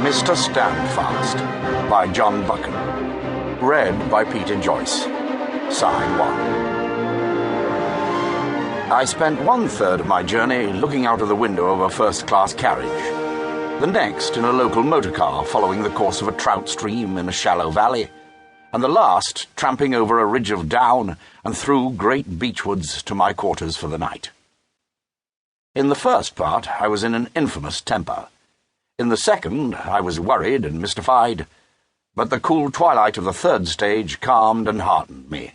Mr. Standfast by John Buchan. Read by Peter Joyce. Sign 1. I spent 1/3 of my journey looking out of the window of a first-class carriage, the next in a local motor car following the course of a trout stream in a shallow valley, and the last tramping over a ridge of down and through great beechwoods to my quarters for the night. In the first part, I was in an infamous temper. In the second, I was worried and mystified, but the cool twilight of the third stage calmed and heartened me,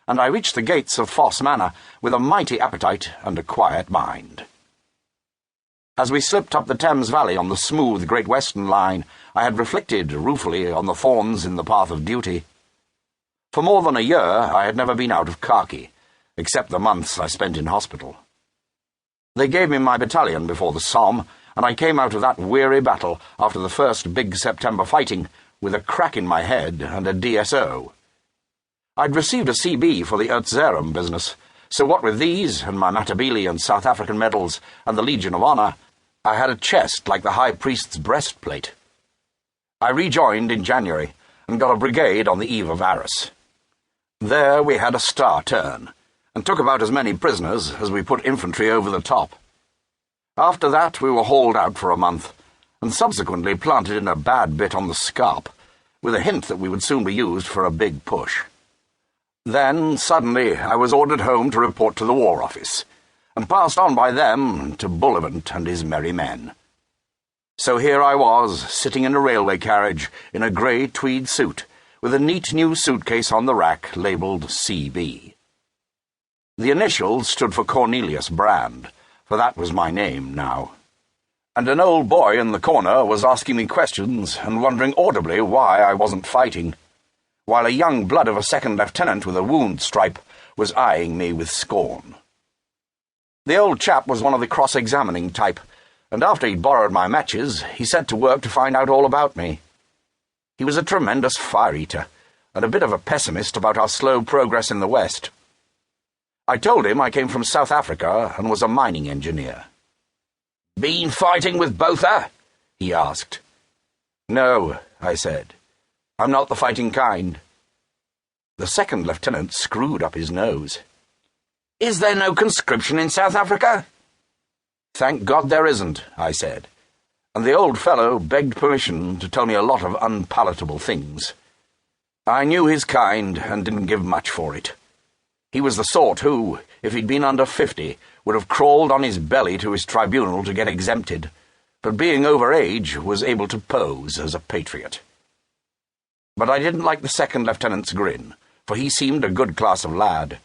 and I reached the gates of Foss Manor with a mighty appetite and a quiet mind. As we slipped up the Thames Valley on the smooth Great Western line, I had reflected ruefully on the thorns in the path of duty. For more than a year, I had never been out of khaki, except the months I spent in hospital. They gave me my battalion before the Somme, and I came out of that weary battle after the first big September fighting with a crack in my head and a DSO. I'd received a CB for the Erzählung business, so what with these and my Matabele and South African medals and the Legion of Honour, I had a chest like the High Priest's breastplate. I rejoined in January and got a brigade on the eve of Arras. There we had a star turn, and took about as many prisoners as we put infantry over the top. After that we were hauled out for a month, and subsequently planted in a bad bit on the Scarp, with a hint that we would soon be used for a big push. Then, suddenly, I was ordered home to report to the War Office, and passed on by them to Bullivant and his merry men. So here I was, sitting in a railway carriage, in a grey tweed suit, with a neat new suitcase on the rack labelled CB. The initials stood for Cornelius Brand, for that was my name now. And an old boy in the corner was asking me questions and wondering audibly why I wasn't fighting, while a young blood of a second lieutenant with a wound stripe was eyeing me with scorn. The old chap was one of the cross-examining type, and after he'd borrowed my matches, he set to work to find out all about me. He was a tremendous fire-eater, and a bit of a pessimist about our slow progress in the West. I told him I came from South Africa and was a mining engineer. "Been fighting with Botha?" he asked. "No," I said. "I'm not the fighting kind." The second lieutenant screwed up his nose. "Is there no conscription in South Africa?" "Thank God there isn't," I said, and the old fellow begged permission to tell me a lot of unpalatable things. I knew his kind and didn't give much for it. He was the sort who, if he'd been under 50, would have crawled on his belly to his tribunal to get exempted, but being over age was able to pose as a patriot. But I didn't like the second lieutenant's grin, for he seemed a good class of lad.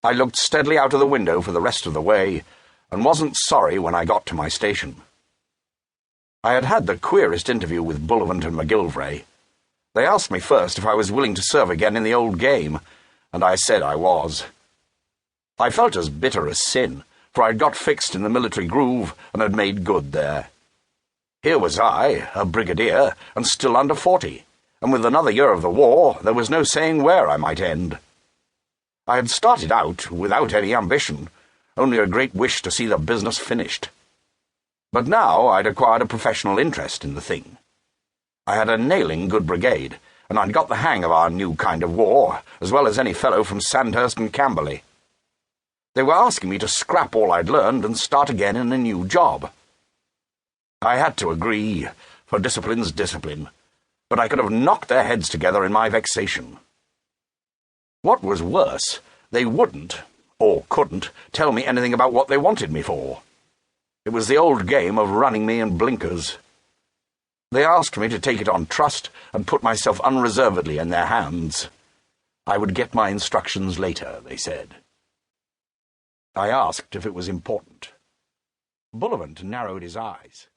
I looked steadily out of the window for the rest of the way, and wasn't sorry when I got to my station. I had had the queerest interview with Bullivant and McGilvray. They asked me first if I was willing to serve again in the old game, and I said I was. I felt as bitter as sin, for I'd got fixed in the military groove and had made good there. Here was I, a brigadier, and still under 40, and with another year of the war, there was no saying where I might end. I had started out without any ambition, only a great wish to see the business finished. But now I'd acquired a professional interest in the thing. I had a nailing good brigade, and I'd got the hang of our new kind of war, as well as any fellow from Sandhurst and Camberley. They were asking me to scrap all I'd learned and start again in a new job. I had to agree, for discipline's discipline, but I could have knocked their heads together in my vexation. What was worse, they wouldn't, or couldn't, tell me anything about what they wanted me for. It was the old game of running me in blinkers. They asked me to take it on trust and put myself unreservedly in their hands. I would get my instructions later, they said. I asked if it was important. Bullivant narrowed his eyes.